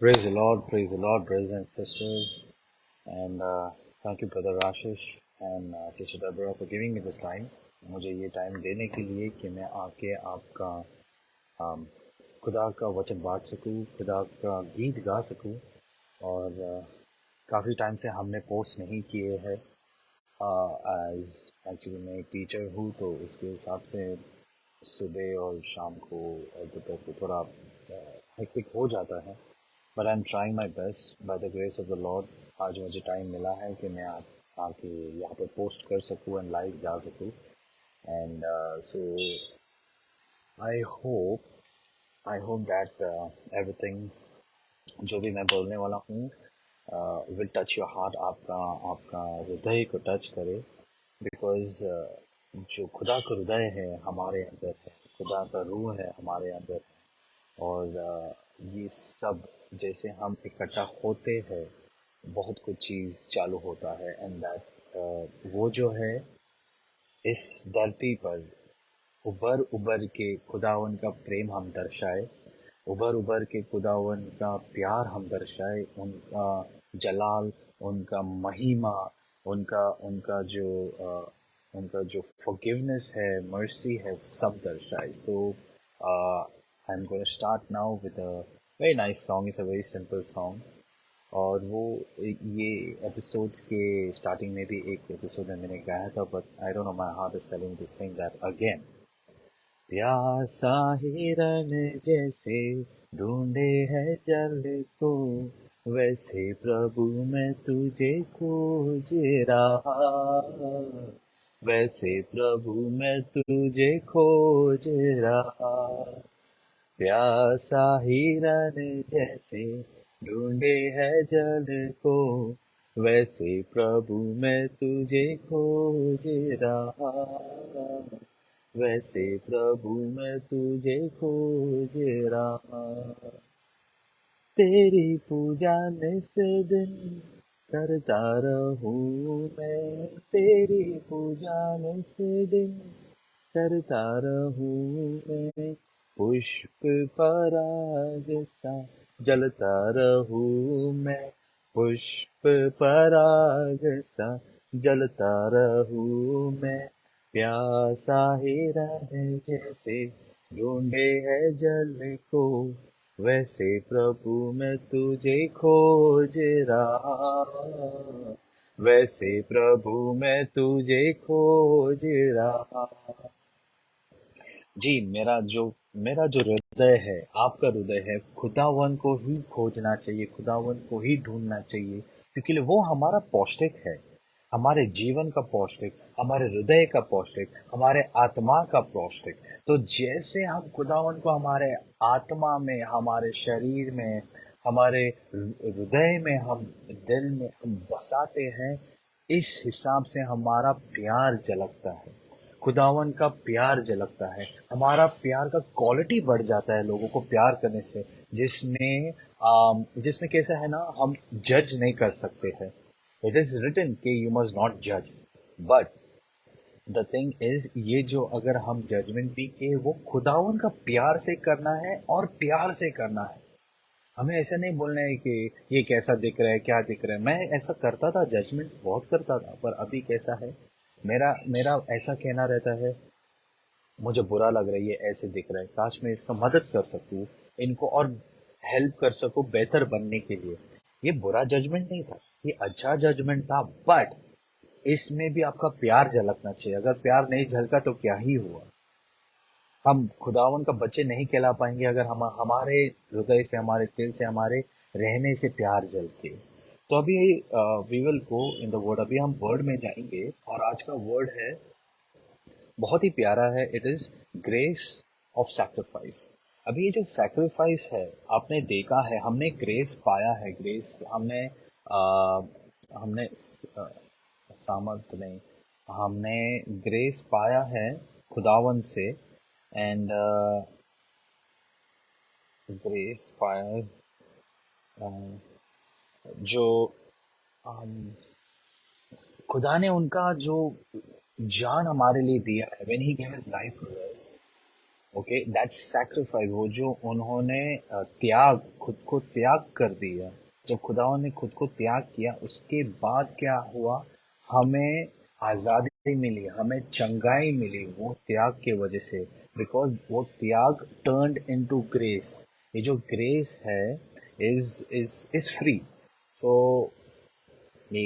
Praise the Lord, brothers and sisters, and thank you, brother Rashish and sister Deborah, for giving me this time. मुझे ये time देने के लिए कि मैं आके आपका um, खुदा का वचन बांट सकूं, खुदा का गीत गा सकूं, और काफ़ी टाइम से हमने पोस्ट नहीं किए हैं। एज एक्चुअली मैं एक टीचर हूँ, तो उसके हिसाब से सुबह और शाम को और दोपहर को थोड़ा हेक्टिक हो जाता है। But I am trying my best by the grace of the Lord. आज मुझे टाइम मिला है कि मैं आके यहाँ पर पोस्ट कर सकूँ एंड लाइव जा सकूँ। And so I hope I hope that everything जो भी मैं बोलने वाला हूँ विल टच योर हार्ट, आपका आपका हृदय को टच करे। बिकॉज जो खुदा का हृदय है हमारे अंदर है, खुदा का रूह है हमारे अंदर है। और ये सब जैसे हम इकट्ठा होते हैं, बहुत कुछ चीज़ चालू होता है। एंड दैट वो जो है इस धरती पर उबर उबर के खुदावन का प्रेम हम दर्शाए, उबर उबर के खुदावन का प्यार हम दर्शाए, उनका जलाल, उनका महिमा, उनका उनका जो उनका जो फॉरगिवनेस है, मर्सी है, सब दर्शाए। So I am going to start now with a very nice song. It's a very simple song. और वो ये एपिसोड्स के स्टार्टिंग में भी एक एपिसोड में मैंने गाया था, but I don't know, my heart is telling to sing that again. प्यासा हिरन जैसे ढूंढे है जल को, वैसे प्रभु मैं तुझे खोज रहा, वैसे प्रभु मैं तुझे खोज रहा। प्यासा हिरन जैसे ढूंढे है जल को, वैसे प्रभु मैं तुझे खोज रहा, वैसे प्रभु मैं तुझे खोज रहा। तेरी पूजा निस दिन करता रहूं मैं, तेरी पूजा निस दिन करता रहूं मैं। पुष्प पराग सा जलता रहूं मैं, पुष्प पराग सा जलता रहूं मैं। प्यासा ही रहे जैसे ढूंढे है जल को, वैसे प्रभु मैं तुझे खोज रहा, वैसे प्रभु मैं तुझे खोज रहा। जी, मेरा जो हृदय है, आपका हृदय है, खुदावन को ही खोजना चाहिए, खुदावन को ही ढूंढना चाहिए, क्योंकि वो हमारा पौष्टिक है, हमारे जीवन का पौष्टिक, हमारे हृदय का पौष्टिक, हमारे आत्मा का पौष्टिक। तो जैसे हम खुदावन को हमारे आत्मा में, हमारे शरीर में, हमारे हृदय में, हम दिल में हम बसाते हैं, इस हिसाब से हमारा प्यार झलकता है, खुदावन का प्यार झलकता है, हमारा प्यार का क्वालिटी बढ़ जाता है लोगों को प्यार करने से। जिसमें कैसा है ना, हम जज नहीं कर सकते हैं। इट इज रिटन कि यू मस्ट नॉट जज, बट द थिंग इज, ये जो अगर हम जजमेंट भी किए, वो खुदावन का प्यार से करना है और प्यार से करना है। हमें ऐसा नहीं बोलना है कि ये कैसा दिख रहा है, क्या दिख रहा है। मैं ऐसा करता था, जजमेंट बहुत करता था, पर अभी कैसा है, मेरा मेरा ऐसा कहना रहता है, मुझे बुरा लग रहा है, ये ऐसे दिख रहा है, काश मैं इसका मदद कर सकूं, इनको और हेल्प कर सकूं बेहतर बनने के लिए। ये बुरा जजमेंट नहीं था, ये अच्छा जजमेंट था, बट इसमें भी आपका प्यार झलकना चाहिए। अगर प्यार नहीं झलका तो क्या ही हुआ। हम खुदावन का बच्चे नहीं कहला पाएंगे अगर हम हमारे हृदय से, हमारे दिल से, हमारे रहने से प्यार झलके। तो अभी we will go in the word. अभी हम वर्ड में जाएंगे, और आज का वर्ड है बहुत ही प्यारा है। It is grace of sacrifice. अभी ये जो सैक्रिफाइस है, आपने देखा है, हमने ग्रेस पाया है, ग्रेस हमने सामर्थ नहीं, हमने ग्रेस पाया है खुदावन से। एंड ग्रेस पाया है, जो खुदा ने उनका जो जान हमारे लिए दिया है, when he gave his life for us, okay, that's sacrifice. वो जो उन्होंने त्याग, खुद को त्याग कर दिया। जब खुदावन ने खुद को त्याग किया, उसके बाद क्या हुआ? हमें आजादी मिली, हमें चंगाई मिली वो त्याग के वजह से। बिकॉज वो त्याग टर्न्ड इनटू ग्रेस। ये जो ग्रेस है इज फ्री। तो ये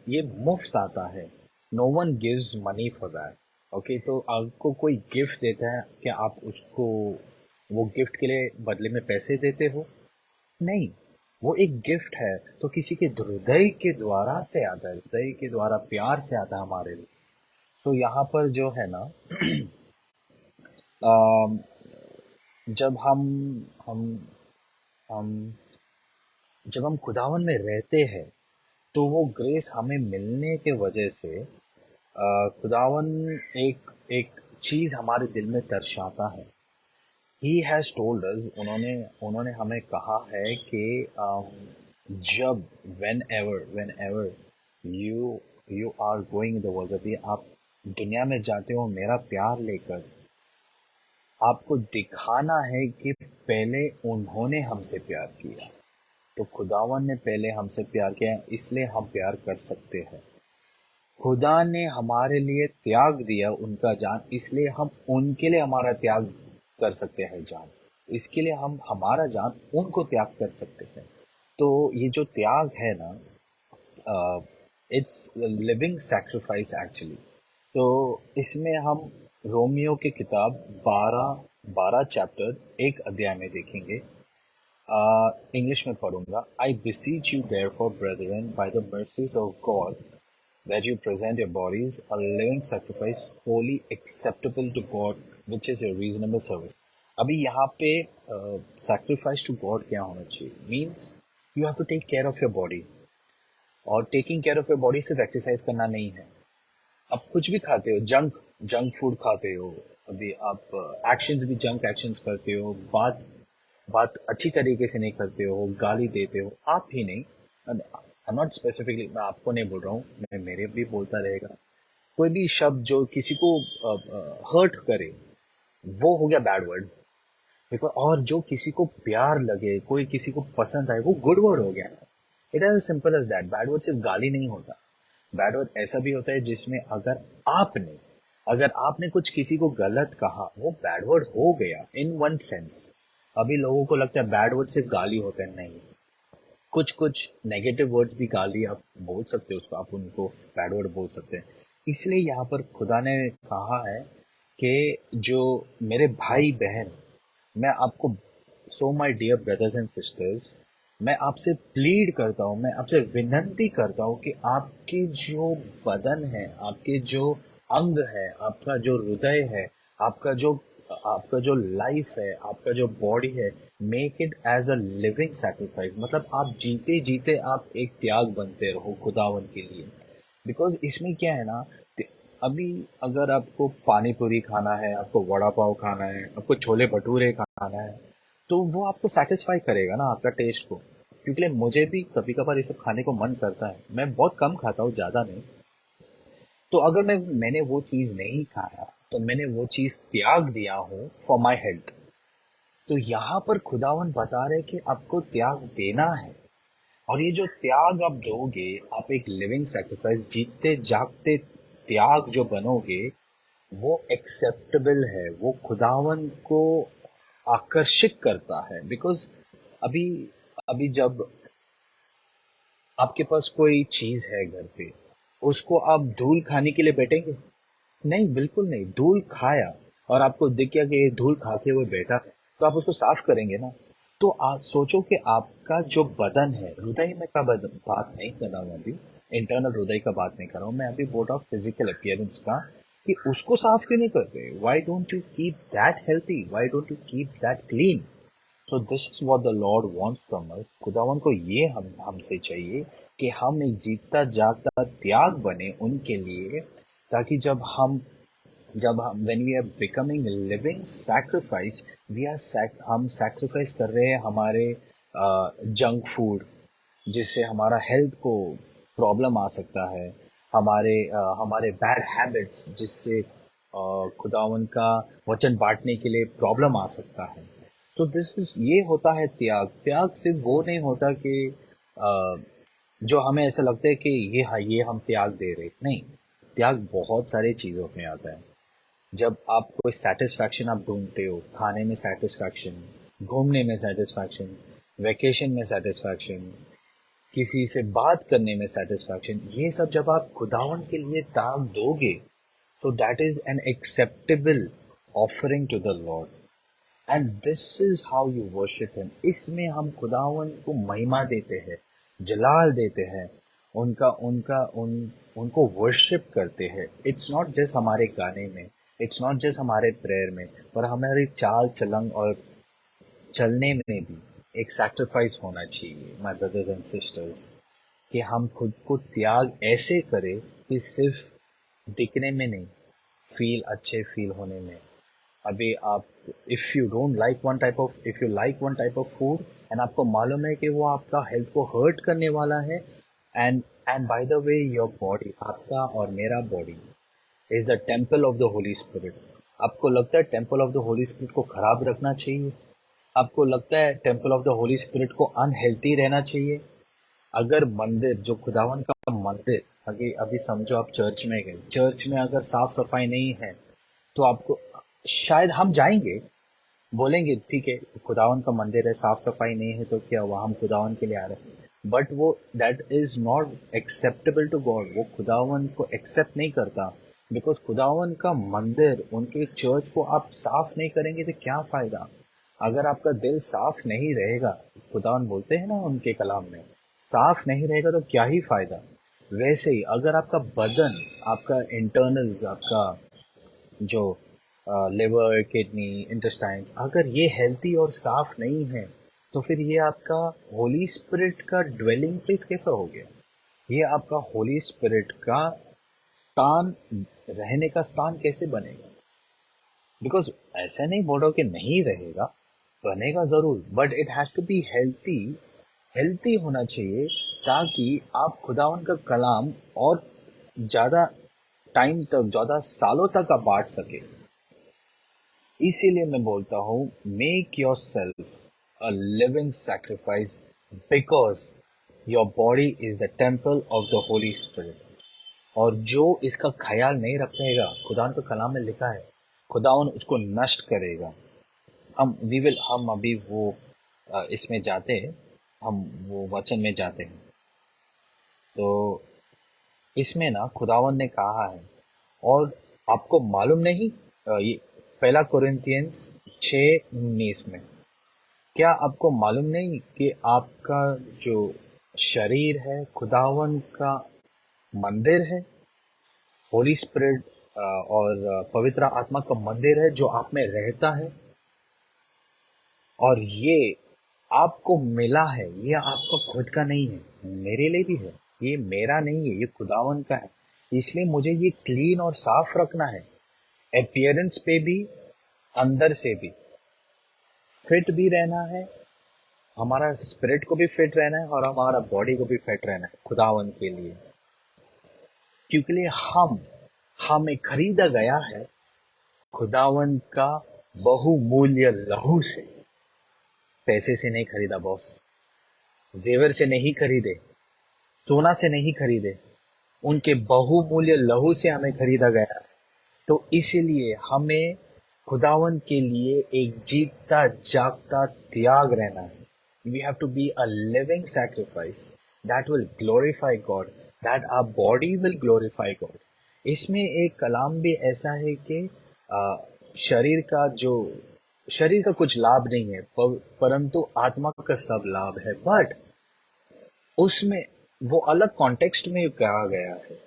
ये मुफ्त आता है। No one gives money for that. Okay, तो आपको कोई गिफ्ट देता है, क्या आप उसको वो गिफ्ट के लिए बदले में पैसे देते हो? नहीं। वो एक गिफ्ट है, तो किसी के हृदय के द्वारा से आता है, हृदय के द्वारा प्यार से आता है हमारे लिए। तो यहाँ पर जो है ना, अम, जब हम हम जब हम खुदावन में रहते हैं, तो वो ग्रेस हमें मिलने के वजह से खुदावन एक एक चीज हमारे दिल में दर्शाता है। ही हैज टोल्ड अस, उन्होंने उन्होंने हमें कहा है कि जब whenever you you are going the world, जब भी आप दुनिया में जाते हो मेरा प्यार लेकर, आपको दिखाना है कि पहले उन्होंने हमसे प्यार किया। तो खुदावन ने पहले हमसे प्यार किया, इसलिए हम प्यार कर सकते हैं। खुदा ने हमारे लिए त्याग दिया उनका जान, इसलिए हम उनके लिए हमारा त्याग कर सकते हैं जान। इसके लिए हम हमारा जान उनको त्याग कर सकते हैं। तो ये जो त्याग है ना, इट्स लिविंग सैक्रिफाइस एक्चुअली। तो इसमें हम रोमियो की किताब 12 चैप्टर 1 अध्याय में देखेंगे। इंग्लिश में पढ़ूंगा। आई beseech you therefore brethren by the mercies of God that you present your bodies a living sacrifice wholly acceptable to God which is your reasonable service। अभी यहाँ पे sacrifice to God क्या होना चाहिए? Means you have to take care of your body। और taking care of your body सिर्फ exercise करना नहीं है। आप कुछ भी खाते हो, जंक जंक फूड खाते हो, अभी आप एक्शंस भी जंक एक्शंस करते हो, बात बात अच्छी तरीके से नहीं करते हो, गाली देते हो। आप ही नहीं, आई नॉट स्पेसिफिकली, मैं आपको नहीं बोल रहा हूँ, मैं मेरे भी बोलता रहेगा। कोई भी शब्द जो किसी को हर्ट करे, वो हो गया बैड वर्ड। बिकॉज और जो किसी को प्यार लगे, कोई किसी को पसंद आए, वो गुड वर्ड हो गया। It is simple as that. Bad word सिर्फ गाली नहीं होता। बैड वर्ड ऐसा भी होता है जिसमें आपने अगर आपने कुछ किसी को गलत कहा, वो बैड वर्ड हो गया इन वन सेंस। अभी लोगों को लगता है बैड वर्ड सिर्फ गाली होते हैं, नहीं। कुछ कुछ नेगेटिव वर्ड्स भी गाली आप बोल सकते हो उसको, आप उनको बैड वर्ड बोल सकते हैं। इसलिए यहाँ पर खुदा ने कहा है कि जो मेरे भाई बहन, मैं आपको, so my dear brothers and sisters, मैं आपसे प्लीड करता हूँ, मैं आपसे विनंती करता हूँ कि आपके जो बदन है, आपके जो अंग है, आपका जो हृदय है, आपका जो आपका जो लाइफ है, आपका जो बॉडी है, make it as a living sacrifice. मतलब आप जीते जीते आप एक त्याग बनते रहो खुदावन के लिए। बिकॉज इसमें क्या है ना, अभी अगर आपको पानी पूरी खाना है, आपको वड़ा पाव खाना है, आपको छोले भटूरे खाना है, तो वो आपको सेटिस्फाई करेगा ना आपका टेस्ट को। क्योंकि मुझे भी कभी कभार ये सब खाने को मन करता है, मैं बहुत कम खाता हूँ, ज़्यादा नहीं। तो अगर मैंने वो चीज़ नहीं खाया, तो मैंने वो चीज़ त्याग दिया हूँ फॉर माई हेल्थ। तो यहाँ पर खुदावन बता रहे कि आपको त्याग देना है। और ये जो त्याग आप दोगे, आप एक लिविंग सेक्रीफाइस, जीते जागते त्याग जो बनोगे, वो एक्सेप्टेबल है, वो खुदावन को आकर्षित करता है। बिकॉज अभी अभी जब आपके पास कोई चीज है घर पे, उसको आप धूल खाने के लिए बैठेंगे? नहीं, बिल्कुल नहीं। धूल खाया और आपको दिख गया कि ये धूल खा के वो बैठा है, तो आप उसको साफ करेंगे ना। तो आप सोचो कि आपका जो बदन है, हृदय में का बात नहीं कर रहा हूँ अभी, इंटरनल हृदय का बात नहीं कर रहा हूँ मैं, अभी बोल रहा हूँ फिजिकल अपियरेंस का, कि उसको साफ क्यों नहीं करते? Why don't you keep that healthy? Why don't you keep that clean? So this is what the Lord wants from us. खुदावन को ये हमसे चाहिए कि हम एक जीता जागता त्याग बने उनके लिए, ताकि जब हम when we are becoming living sacrifice, हम सैक्रिफाइस कर रहे हैं हमारे जंक फूड, जिससे हमारा हेल्थ को प्रॉब्लम आ सकता है, हमारे हमारे बैड हैबिट्स, जिससे खुदावन का वचन बांटने के लिए प्रॉब्लम आ सकता है। सो दिस इज ये होता है त्याग। त्याग सिर्फ वो नहीं होता कि अ, जो हमें ऐसा लगता है कि ये हम त्याग दे रहे, नहीं। त्याग बहुत सारी चीज़ों में आता है। जब आप कोई सेटिस्फैक्शन आप ढूंढते हो, खाने में सेटिस्फैक्शन, घूमने में सेटिस्फैक्शन, वेकेशन में सेटिस्फैक्शन, किसी से बात करने में सेटिस्फैक्शन, ये सब जब आप खुदावन के लिए त्याग दोगे, तो that is an acceptable offering to the lord, and this is how you worship him. इसमें हम खुदावन को महिमा देते हैं, जलाल देते हैं, उनका उनका उन उनको वर्शिप करते हैं। इट्स नॉट जस्ट हमारे गाने में, इट्स नॉट जस्ट हमारे प्रेयर में, पर हमारी चाल चलन और चलने में भी एक सैक्रिफाइस होना चाहिए, माय ब्रदर्स एंड सिस्टर्स, कि हम खुद को त्याग ऐसे करें कि सिर्फ दिखने में नहीं, फील अच्छे फील होने में। अभी आप, if you like one type of food and आपको मालूम है कि वो आपका हेल्थ को हर्ट करने वाला है, and and by the way your body, आपका और मेरा body is the temple of the holy spirit. आपको लगता है temple of the holy spirit को खराब रखना चाहिए? आपको लगता है temple of the holy spirit को अनहेल्थी रहना चाहिए? अगर मंदिर, जो खुदावन का मंदिर, अभी अभी समझो आप चर्च में गए, चर्च में अगर साफ सफाई नहीं है, तो आपको, शायद हम जाएंगे, बोलेंगे ठीक है खुदावन का मंदिर है, साफ सफाई नहीं है तो क्या हुआ, हम खुदावन के लिए आ रहे हैं, बट वो that is not acceptable to God. वो खुदावन को एक्सेप्ट नहीं करता, बिकॉज खुदावन का मंदिर, उनके चर्च को आप साफ नहीं करेंगे तो क्या फायदा? अगर आपका दिल साफ नहीं रहेगा, खुदावन बोलते हैं ना उनके कलाम में, साफ नहीं रहेगा तो क्या ही फायदा। वैसे ही अगर आपका बदन, आपका इंटरनल्स, आपका जो लिवर, किडनी, इंटेस्टाइन्स, अगर ये हेल्थी और साफ नहीं है, तो फिर ये आपका होली स्पिरिट का ड्वेलिंग प्लेस कैसा हो गया? ये आपका होली स्पिरिट का स्थान, रहने का स्थान कैसे बनेगा? बिकॉज ऐसा नहीं बोल रहा हूँ कि नहीं रहेगा, बनेगा ज़रूर, but it has to be healthy. Healthy होना चाहिए, ताकि आप खुदावन का कलाम और ज़्यादा टाइम तक, ज़्यादा सालों तक आप बांट सके। इसीलिए मैं बोलता हूँ, make your self a living sacrifice, because your body is the temple of the holy spirit. और जो इसका ख्याल नहीं रखेगा, खुदा का कलाम में लिखा है, खुदावन उसको नष्ट करेगा। हम अभी वो इसमें जाते हैं, हम वो वचन में जाते हैं, तो इसमें ना खुदावन ने कहा है, और आपको मालूम नहीं, ये पहला कोरिन्थियंस 6:19 में, क्या आपको मालूम नहीं कि आपका जो शरीर है खुदावन का मंदिर है? होली स्पिरिट और पवित्र आत्मा का मंदिर है जो आप में रहता है, और ये आपको मिला है, ये आपका खुद का नहीं है, मेरे लिए भी है, ये मेरा नहीं है, ये खुदावन का है। इसलिए मुझे ये क्लीन और साफ रखना है, अपीयरेंस पे भी, अंदर से भी फिट भी रहना है, हमारा स्पिरिट को भी फिट रहना है, और हमारा बॉडी को भी फिट रहना है खुदावन के लिए, क्योंकि हमें खरीदा गया है खुदावन का बहुमूल्य लहू से। पैसे से नहीं खरीदा बॉस, जेवर से नहीं खरीदे, सोना से नहीं खरीदे, उनके बहुमूल्य लहू से हमें खरीदा गया है। तो इसीलिए हमें खुदावन के लिए एक जीता जागता त्याग रहना है। We have to be a living sacrifice that will glorify God, that our body will glorify God. इसमें एक कलाम भी ऐसा है कि शरीर का जो शरीर का कुछ लाभ नहीं है, परंतु आत्मा का सब लाभ है। बट उसमें वो अलग कॉन्टेक्स्ट में कहा गया है।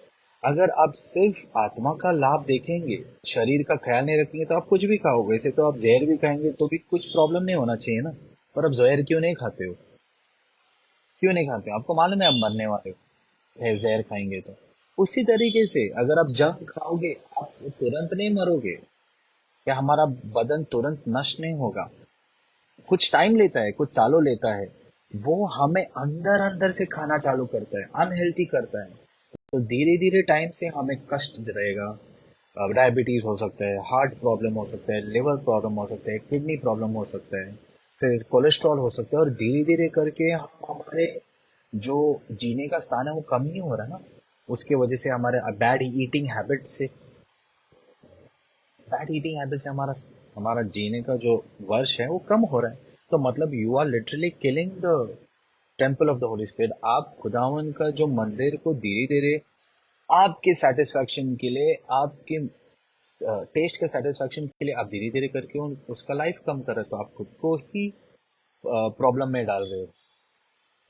अगर आप सिर्फ आत्मा का लाभ देखेंगे, शरीर का ख्याल नहीं रखेंगे, तो आप कुछ भी खाओगे। वैसे तो आप जहर भी खाएंगे तो भी कुछ प्रॉब्लम नहीं होना चाहिए ना, पर आप जहर क्यों नहीं खाते हो? क्यों नहीं खाते हो? आपको मालूम है आप मरने वाले हो जहर खाएंगे तो। उसी तरीके से अगर आप जंक खाओगे, आप तुरंत नहीं मरोगे, या हमारा बदन तुरंत नष्ट नहीं होगा, कुछ टाइम लेता है, कुछ सालों लेता है। वो हमें अंदर अंदर से खाना चालू करता है, अनहेल्थी करता है, तो धीरे धीरे टाइम से हमें कष्ट रहेगा, डायबिटीज़ हो सकता है, हार्ट प्रॉब्लम हो सकता है, लिवर प्रॉब्लम हो सकता है, किडनी प्रॉब्लम हो सकता है, फिर कोलेस्ट्रॉल हो सकता है, और धीरे धीरे करके हम हमारे जो जीने का स्थान है वो कम ही हो रहा है ना, उसके वजह से हमारे बैड ईटिंग हैबिट से हमारा हमारा जीने का जो वर्ष है वो कम हो रहा है। तो मतलब you are literally killing the temple of the holy spirit. आप खुदावन का जो मंदिर को धीरे धीरे आपके सेटिस्फैक्शन के लिए, आपके टेस्ट के सेटिस्फैक्शन के लिए आप धीरे धीरे करके उसका लाइफ कम कर रहे हो, तो आप खुद को ही प्रॉब्लम में डाल रहे हो।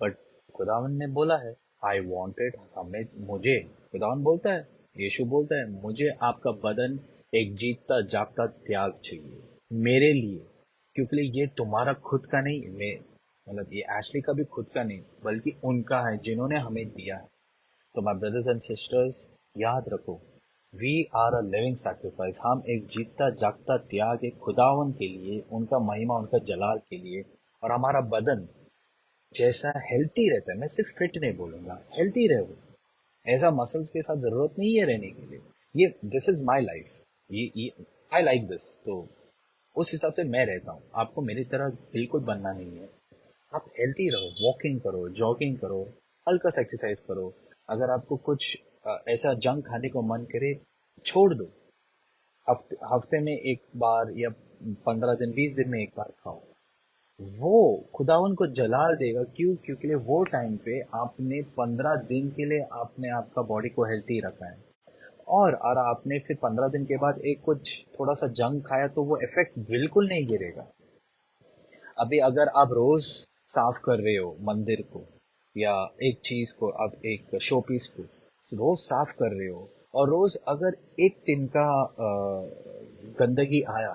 बट खुदावन ने बोला है, आई वॉन्टेड, हमें मुझे, खुदावन बोलता है, यीशु बोलता है, मुझे आपका बदन एक जीतता जागता त्याग चाहिए मेरे लिए, क्योंकि ये तुम्हारा खुद का नहीं, मैं मतलब ये एशली का भी खुद का नहीं, बल्कि उनका है जिन्होंने हमें दिया है। तो माय ब्रदर्स एंड सिस्टर्स, याद रखो, we are a living sacrifice. हम एक जीतता जागता त्याग एक खुदावन के लिए, उनका महिमा, उनका जलाल के लिए। और हमारा बदन जैसा हेल्थी रहता है, मैं सिर्फ फिट नहीं बोलूंगा, हेल्थी रहे वो, ऐसा मसल्स के साथ जरूरत नहीं है रहने के लिए। ये दिस इज माई लाइफ, ये आई लाइक दिस, तो उस हिसाब से मैं रहता हूँ। आपको मेरी तरह बिल्कुल बनना नहीं है। आप हेल्थी रहो, वॉकिंग करो, जॉगिंग करो, हल्का सा एक्सरसाइज करो। अगर आपको कुछ ऐसा जंक खाने को मन करे, छोड़ दो। हफ्ते में एक बार या 15 दिन 20 दिन में एक बार खाओ। वो खुदावन को जलाल देगा, क्यों? क्योंकि वो टाइम पे आपने 15 दिन के लिए आपने आपका बॉडी को हेल्थी रखा है। और आपने फिर 15 दिन के बाद एक कुछ थोड़ा सा जंक खाया, तो वो इफेक्ट बिल्कुल नहीं गिरेगा। अभी अगर आप रोज साफ कर रहे हो मंदिर को, या एक चीज को, आप एक शो पीस को रोज साफ कर रहे हो, और रोज अगर एक दिन का गंदगी आया,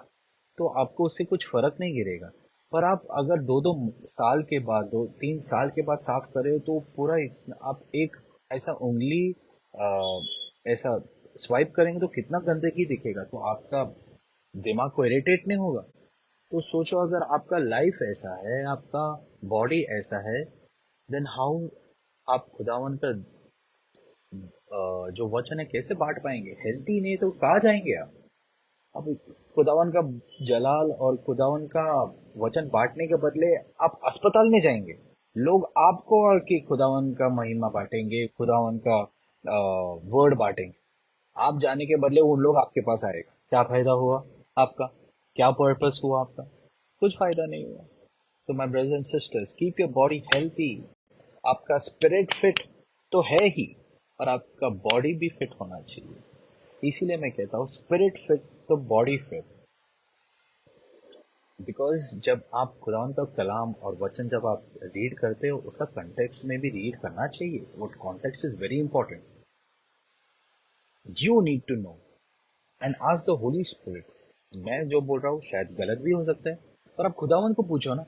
तो आपको उससे कुछ फर्क नहीं गिरेगा। पर आप अगर 2-2 साल के बाद, 2-3 साल के बाद साफ कर रहे हो, तो पूरा आप एक ऐसा उंगली ऐसा स्वाइप करेंगे तो कितना गंदगी दिखेगा, तो आपका दिमाग को इरिटेट नहीं होगा? तो सोचो, अगर आपका लाइफ ऐसा है, आपका बॉडी ऐसा है, देन हाउ आप खुदावन का जो वचन है कैसे बांट पाएंगे? हेल्थी नहीं तो कहाँ जाएंगे आप? अब खुदावन का जलाल और खुदावन का वचन बांटने के बदले आप अस्पताल में जाएंगे। लोग आपको आके खुदावन का महिमा बांटेंगे, खुदावन का वर्ड बांटेंगे। आप जाने के बदले वो लोग आपके पास आएगा। क्या फायदा हुआ आपका? क्या पर्पस हुआ आपका? कुछ फायदा नहीं हुआ। So my brothers and sisters, keep your body healthy. आपका स्पिरिट फिट तो है ही, और आपका बॉडी भी फिट होना चाहिए। इसीलिए मैं कहता हूँ, स्पिरिट फिट तो बॉडी फिट। बिकॉज जब आप खुदावन का कलाम और वचन जब आप रीड करते हो, उसका कंटेक्स्ट में भी रीड करना चाहिए। वो context is very important. You need to know and ask the holy spirit. मैं जो बोल रहा हूँ शायद गलत भी हो सकता है, पर आप खुदावन को पूछो ना,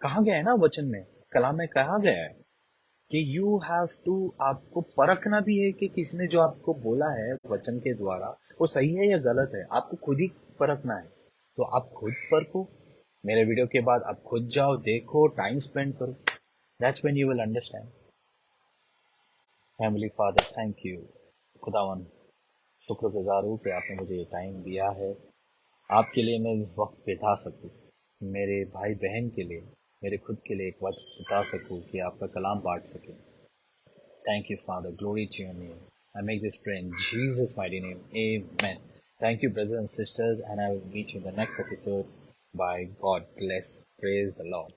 कहाँ गया है ना वचन में, कलाम में कहाँ गया है कि यू हैव टू, आपको परखना भी है कि किसने जो आपको बोला है वचन के द्वारा वो सही है या गलत है। आपको खुद ही परखना है। तो आप खुद परखो। मेरे वीडियो के बाद आप खुद जाओ, देखो, टाइम स्पेंड करो। That's when you will understand. Heavenly father, thank you. खुदावन, शुक्रगुजार हूँ कि आपने मुझे ये टाइम दिया है, आपके लिए मैं वक्त बिता सकूँ, मेरे भाई बहन के लिए, मेरे खुद के लिए एक वक्त बिता सकूँ कि आपका कलाम बांट सके। Thank you, Father. Glory to your name. I make this prayer in Jesus' mighty name. Amen. Thank you, brothers and sisters, and I will meet you in the next episode. By God bless. Praise the Lord.